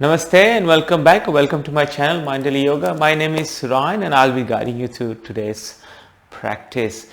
Namaste and welcome back. Welcome to my channel Mindful Yoga. My name is Ryan and I'll be guiding you through today's practice.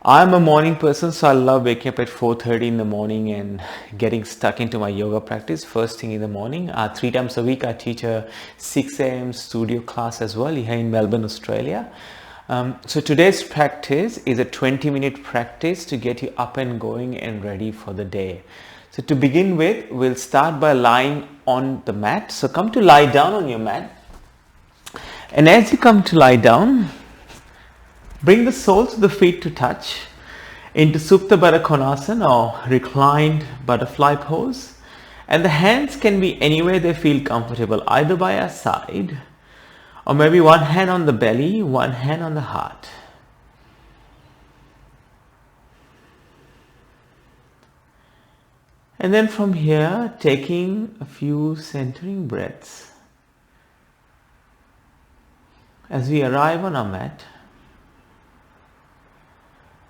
I'm a morning person, so I love waking up at 4:30 in the morning and getting stuck into my yoga practice first thing in the morning. 3 times a week I teach a 6 a.m. studio class as well here in Melbourne, Australia. So today's practice is a 20-minute practice to get you up and going and ready for the day. So to begin with, we'll start by lying on the mat. So come to lie down on your mat. And as you come to lie down, bring the soles of the feet to touch into Supta Baddha Konasana or reclined butterfly pose. And the hands can be anywhere they feel comfortable, either by our side or maybe one hand on the belly, one hand on the heart. And then from here, taking a few centering breaths. As we arrive on our mat,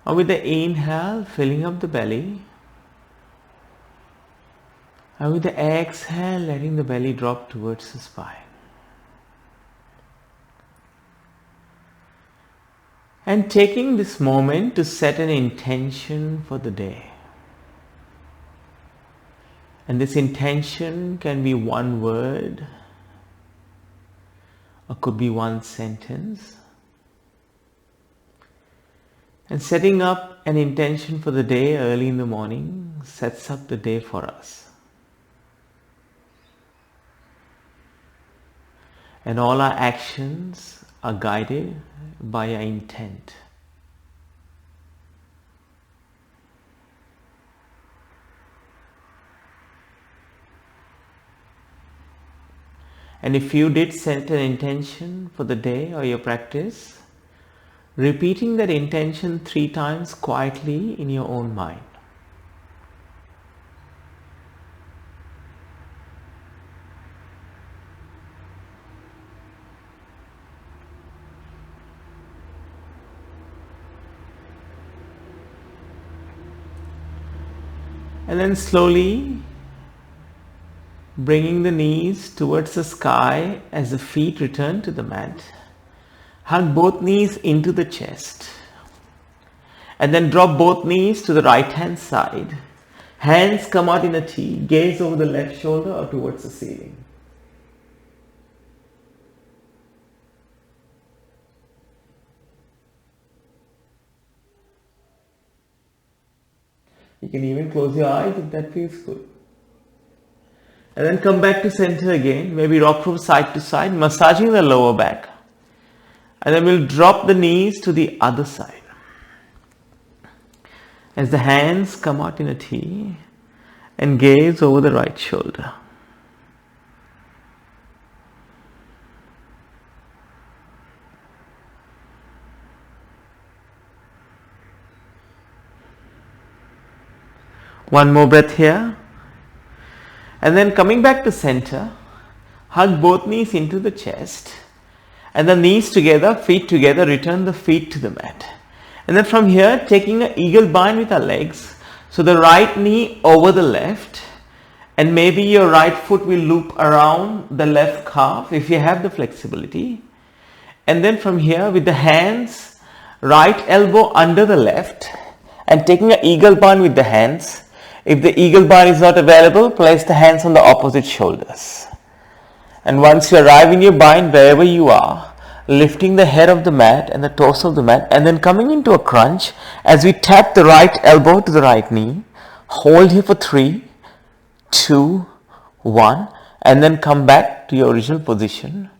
or with the inhale, filling up the belly, and with the exhale, letting the belly drop towards the spine. And taking this moment to set an intention for the day. And this intention can be one word or could be one sentence. And setting up an intention for the day early in the morning sets up the day for us. And all our actions are guided by our intent. And if you did set an intention for the day or your practice, repeating that intention 3 times quietly in your own mind. And then slowly bringing the knees towards the sky as the feet return to the mat. Hug both knees into the chest. And then drop both knees to the right hand side. Hands come out in a T. Gaze over the left shoulder or towards the ceiling. You can even close your eyes if that feels good. And then come back to center again. Maybe rock from side to side, massaging the lower back. And then we'll drop the knees to the other side. As the hands come out in a T and gaze over the right shoulder. One more breath here. And then coming back to center, hug both knees into the chest. And the knees together, feet together, return the feet to the mat. And then from here, taking an eagle bind with our legs. So the right knee over the left. And maybe your right foot will loop around the left calf if you have the flexibility. And then from here, with the hands, right elbow under the left. And taking an eagle bind with the hands. If the eagle bind is not available, place the hands on the opposite shoulders. And once you arrive in your bind, wherever you are, lifting the head of the mat and the torso of the mat, and then coming into a crunch as we tap the right elbow to the right knee. Hold here for 3, 2, 1, and then come back to your original position.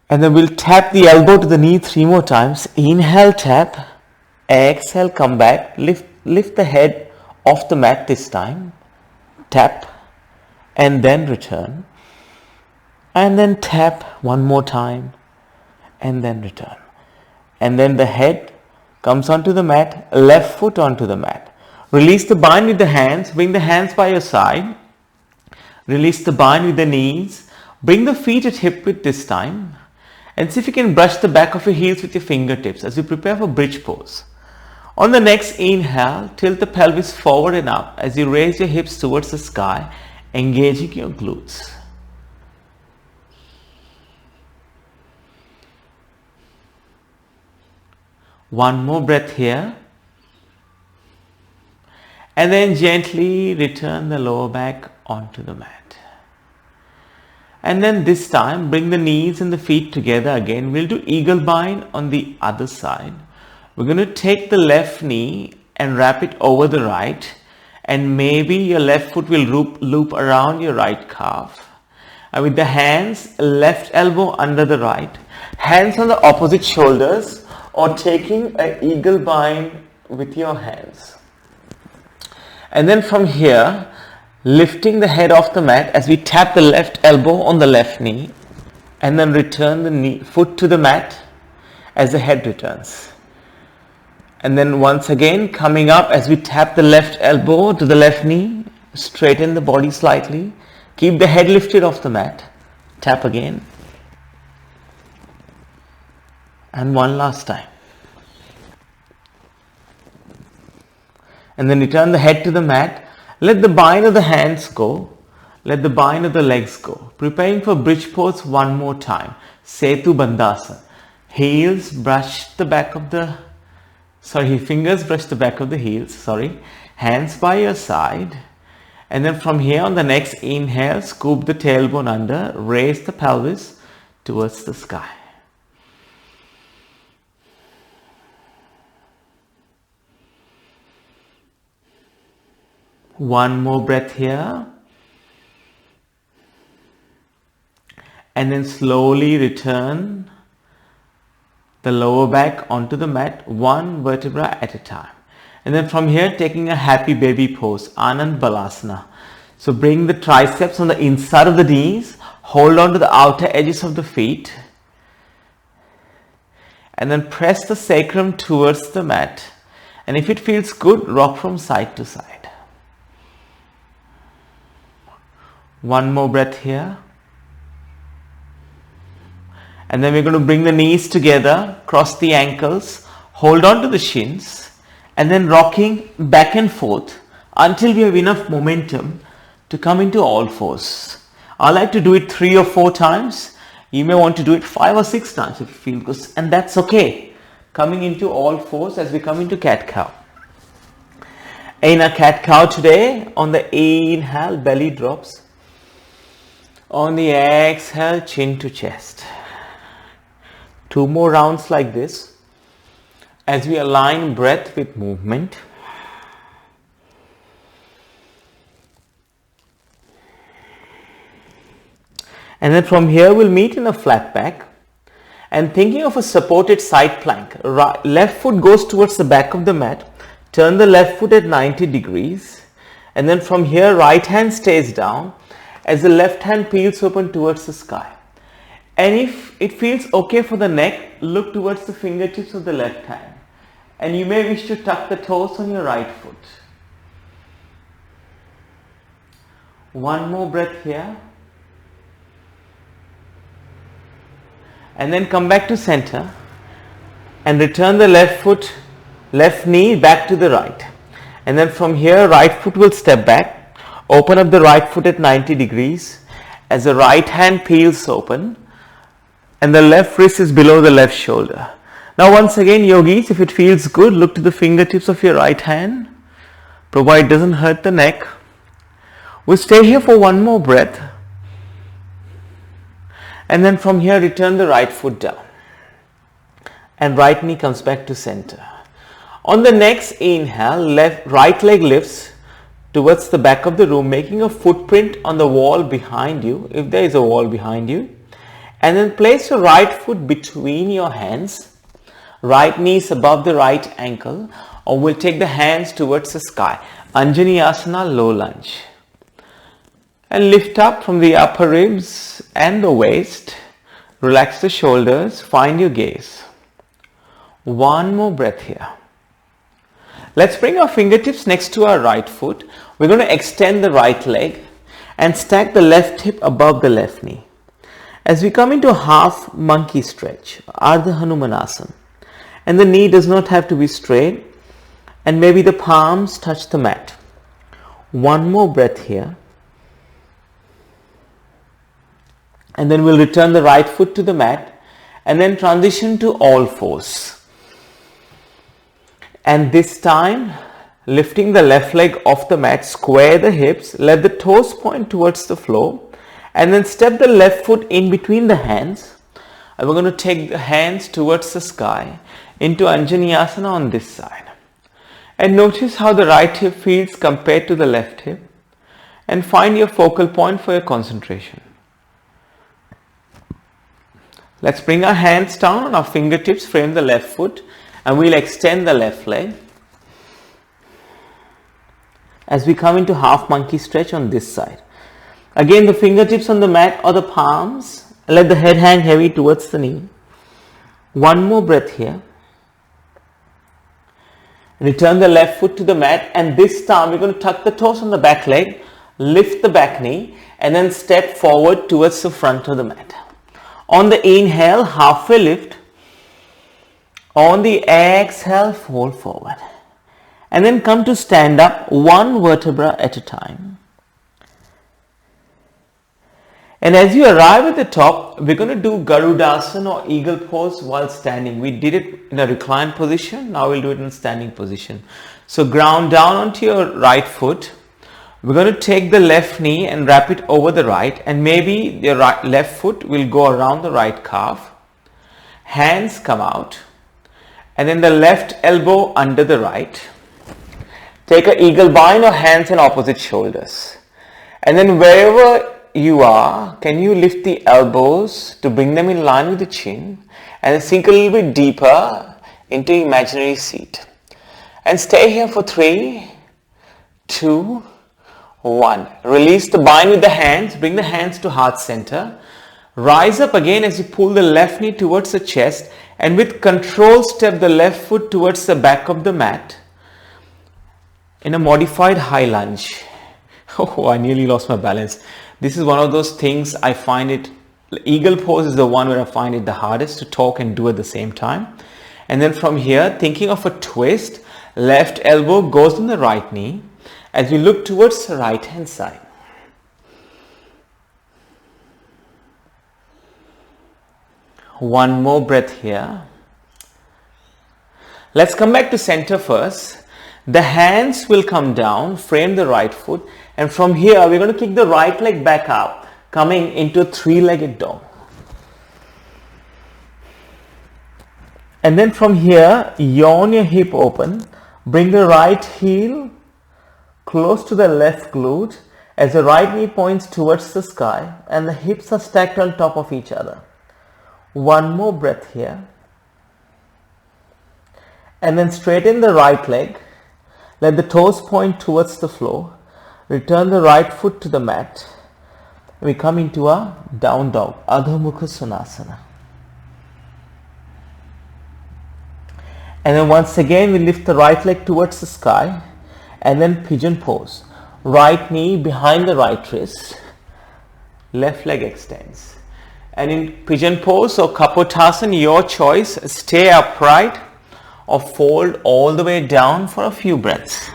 And then we'll tap the elbow to the knee 3 more times. Inhale, tap. Exhale, come back. Lift the head off the mat this time. Tap. And then return. And then tap one more time. And then return. And then the head comes onto the mat. Left foot onto the mat. Release the bind with the hands. Bring the hands by your side. Release the bind with the knees. Bring the feet at hip width this time. And see if you can brush the back of your heels with your fingertips as you prepare for bridge pose. On the next inhale, tilt the pelvis forward and up as you raise your hips towards the sky. engaging your glutes. One more breath here. And then gently return the lower back onto the mat. And then this time bring the knees and the feet together again. We'll do eagle bind on the other side. We're going to take the left knee and wrap it over the right. And maybe your left foot will loop around your right calf. And with the hands, left elbow under the right. Hands on the opposite shoulders, or taking an eagle bind with your hands. And then from here, lifting the head off the mat as we tap the left elbow on the left knee, and then return the foot to the mat as the head returns. And then once again coming up as we tap the left elbow to the left knee, straighten the body slightly, keep the head lifted off the mat, tap again. And one last time. And then return the head to the mat. Let the bind of the hands go. Let the bind of the legs go. Preparing for bridge pose one more time. Setu Bandhasana. Heels brush the back of the, fingers brush the back of the heels, Hands by your side. And then from here on the next inhale, scoop the tailbone under, raise the pelvis towards the sky. One more breath here. And then slowly return the lower back onto the mat, one vertebra at a time. And then from here, taking a happy baby pose, Anand Balasana. So bring the triceps on the inside of the knees, hold on to the outer edges of the feet, and then press the sacrum towards the mat. And if it feels good, rock from side to side. One more breath here. And then we're going to bring the knees together, cross the ankles, hold on to the shins, and then rocking back and forth until we have enough momentum to come into all fours. I like to do it 3 or 4 times. You may want to do it 5 or 6 times if you feel good, and that's okay. Coming into all fours as we come into cat-cow. In a cat-cow today, on the inhale, belly drops. On the exhale, chin to chest. 2 more rounds like this as we align breath with movement. And then from here we'll meet in a flat back, and thinking of a supported side plank. Left foot goes towards the back of the mat. Turn the left foot at 90 degrees, and then from here right hand stays down as the left hand peels open towards the sky. And if it feels okay for the neck, look towards the fingertips of the left hand. And you may wish to tuck the toes on your right foot. One more breath here. And then come back to center and return the left knee back to the right. And then from here, right foot will step back. Open up the right foot at 90 degrees as the right hand peels open and the left wrist is below the left shoulder. Now once again, yogis, if it feels good, look to the fingertips of your right hand, provided it doesn't hurt the neck. We'll stay here for one more breath. And then from here, return the right foot down. And right knee comes back to center. On the next inhale, right leg lifts towards the back of the room, making a footprint on the wall behind you, if there is a wall behind you. And then place your right foot between your hands, right knees above the right ankle, or we'll take the hands towards the sky. Anjaneyasana, low lunge. And lift up from the upper ribs and the waist. Relax the shoulders, find your gaze. One more breath here. Let's bring our fingertips next to our right foot. We're going to extend the right leg and stack the left hip above the left knee. As we come into a half monkey stretch, Ardha Hanumanasana, and the knee does not have to be straight, and maybe the palms touch the mat. One more breath here. And then we'll return the right foot to the mat and then transition to all fours. And this time, lifting the left leg off the mat, square the hips, let the toes point towards the floor, and then step the left foot in between the hands. And we're going to take the hands towards the sky into Anjaneyasana on this side. And notice how the right hip feels compared to the left hip. And find your focal point for your concentration. Let's bring our hands down on our fingertips, frame the left foot, and we'll extend the left leg. As we come into half monkey stretch on this side. Again, the fingertips on the mat or the palms. Let the head hang heavy towards the knee. One more breath here. Return the left foot to the mat, and this time we're going to tuck the toes on the back leg, lift the back knee, and then step forward towards the front of the mat. On the inhale, halfway lift. On the exhale, fold forward. And then come to stand up, one vertebra at a time. And as you arrive at the top, we're going to do Garudasana or eagle pose while standing. We did it in a reclined position. Now we'll do it in a standing position. So ground down onto your right foot. We're going to take the left knee and wrap it over the right, and maybe your left foot will go around the right calf. Hands come out, and then the left elbow under the right. Take an eagle bind or hands on opposite shoulders. And then wherever you are, can you lift the elbows to bring them in line with the chin, and then sink a little bit deeper into imaginary seat. And stay here for 3, 2, 1. Release the bind with the hands. Bring the hands to heart center. Rise up again as you pull the left knee towards the chest, and with control step the left foot towards the back of the mat in a modified high lunge. Oh, I nearly lost my balance. This is one of those things I find it, eagle pose is the one where I find it the hardest to talk and do at the same time. And then from here, thinking of a twist, left elbow goes on the right knee as we look towards the right hand side. One more breath here. Let's come back to center first. The hands will come down, frame the right foot, and from here we're going to kick the right leg back up, coming into a three-legged dog. And then from here, yawn your hip open, bring the right heel close to the left glute as the right knee points towards the sky and the hips are stacked on top of each other. One more breath here. And then straighten the right leg. Let the toes point towards the floor. Return the right foot to the mat. We come into a down dog, Ardha Mukha Svanasana. And then once again we lift the right leg towards the sky and then pigeon pose. Right knee behind the right wrist. Left leg extends. And in pigeon pose or Kapotasana, your choice, stay upright or fold all the way down for a few breaths.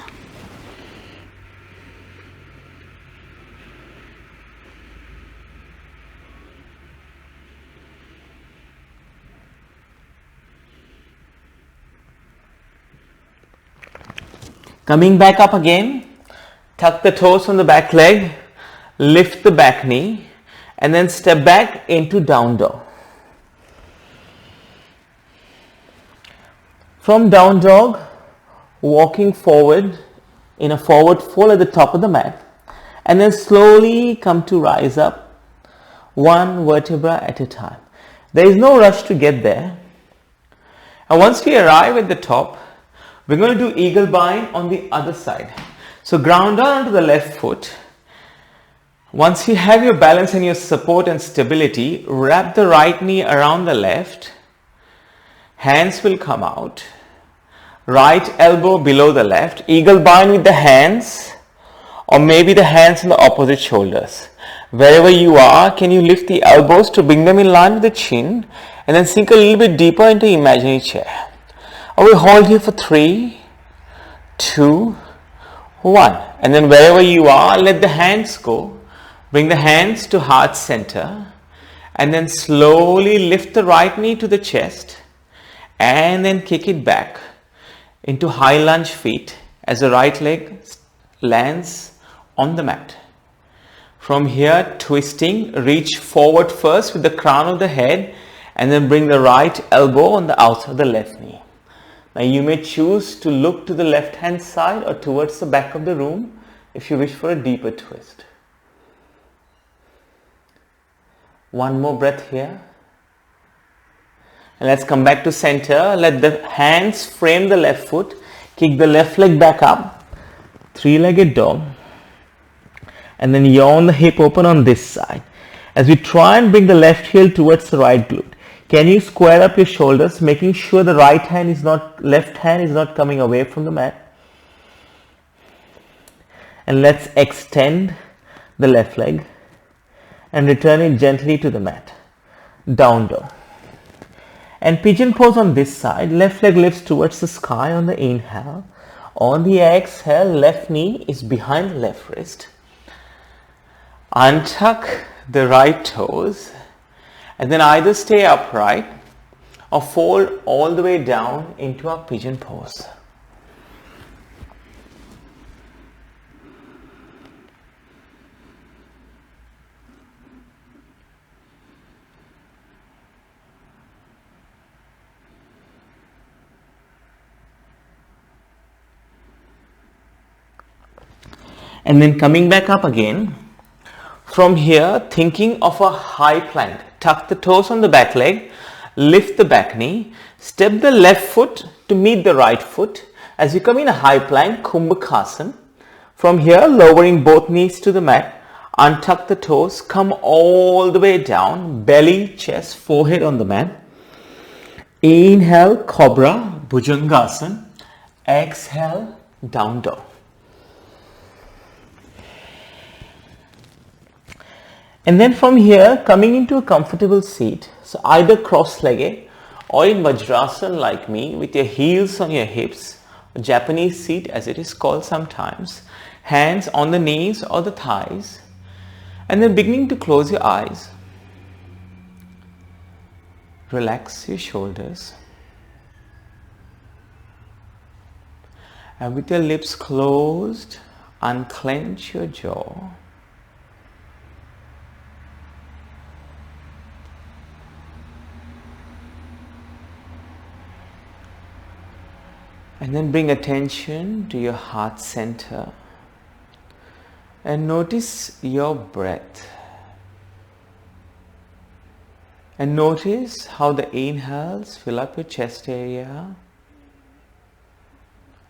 Coming back up again, tuck the toes on the back leg, lift the back knee, and then step back into down dog. From down dog, walking forward in a forward fold at the top of the mat, and then slowly come to rise up, one vertebra at a time. There is no rush to get there. And once we arrive at the top, we're going to do eagle bind on the other side. So ground down onto the left foot. Once you have your balance and your support and stability, wrap the right knee around the left. Hands will come out. Right elbow below the left. Eagle bind with the hands or maybe the hands on the opposite shoulders. Wherever you are, can you lift the elbows to bring them in line with the chin and then sink a little bit deeper into imaginary chair. Or we hold here for 3, 2, 1. And then wherever you are, let the hands go. Bring the hands to heart center. And then slowly lift the right knee to the chest and then kick it back into high lunge feet as the right leg lands on the mat. From here, twisting, reach forward first with the crown of the head and then bring the right elbow on the outside of the left knee. Now you may choose to look to the left hand side or towards the back of the room if you wish for a deeper twist. One more breath here. And let's come back to center. Let the hands frame the left foot. Kick the left leg back up. Three-legged dog. And then yawn the hip open on this side. As we try and bring the left heel towards the right glute. Can you square up your shoulders, making sure the left hand is not coming away from the mat. And let's extend the left leg and return it gently to the mat. Down dog. And pigeon pose on this side. Left leg lifts towards the sky on the inhale. On the exhale, left knee is behind the left wrist. Untuck the right toes and then either stay upright or fold all the way down into our pigeon pose. And then coming back up again. From here, thinking of a high plank. Tuck the toes on the back leg, lift the back knee, step the left foot to meet the right foot. As you come in a high plank, Kumbhakasana. From here, lowering both knees to the mat, untuck the toes, come all the way down, belly, chest, forehead on the mat. Inhale, Cobra, Bhujangasana. Exhale, Down Dog. And then from here, coming into a comfortable seat. So either cross-legged or in Vajrasana like me with your heels on your hips, or Japanese seat as it is called sometimes. Hands on the knees or the thighs. And then beginning to close your eyes. Relax your shoulders. And with your lips closed, unclench your jaw. And then bring attention to your heart center and notice your breath. And notice how the inhales fill up your chest area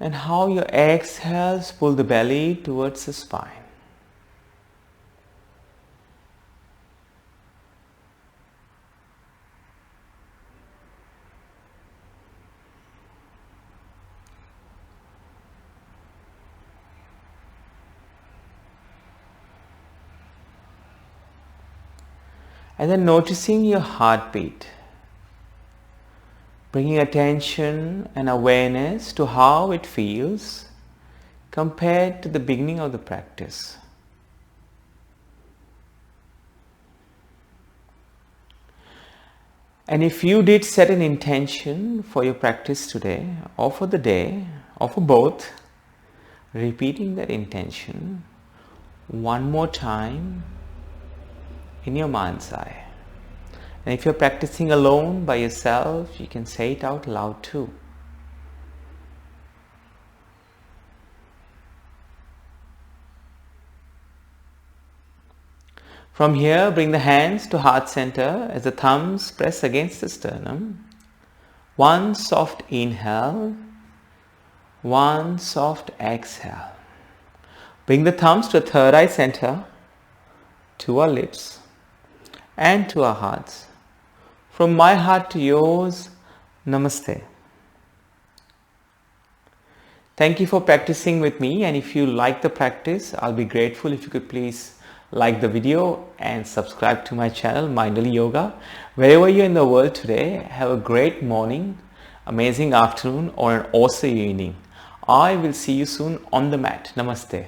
and how your exhales pull the belly towards the spine. And then noticing your heartbeat, bringing attention and awareness to how it feels compared to the beginning of the practice. And if you did set an intention for your practice today, or for the day, or for both, repeating that intention one more time in your mind's eye. And if you're practicing alone by yourself, you can say it out loud too. From here, bring the hands to heart center as the thumbs press against the sternum. One soft inhale, one soft exhale. Bring the thumbs to the third eye center, to our lips and to our hearts. From my heart to yours, Namaste. Thank you for practicing with me, and if you like the practice, I'll be grateful if you could please like the video and subscribe to my channel, Mindful Yoga. Wherever you're in the world today, have a great morning, amazing afternoon or an awesome evening. I will see you soon on the mat. Namaste.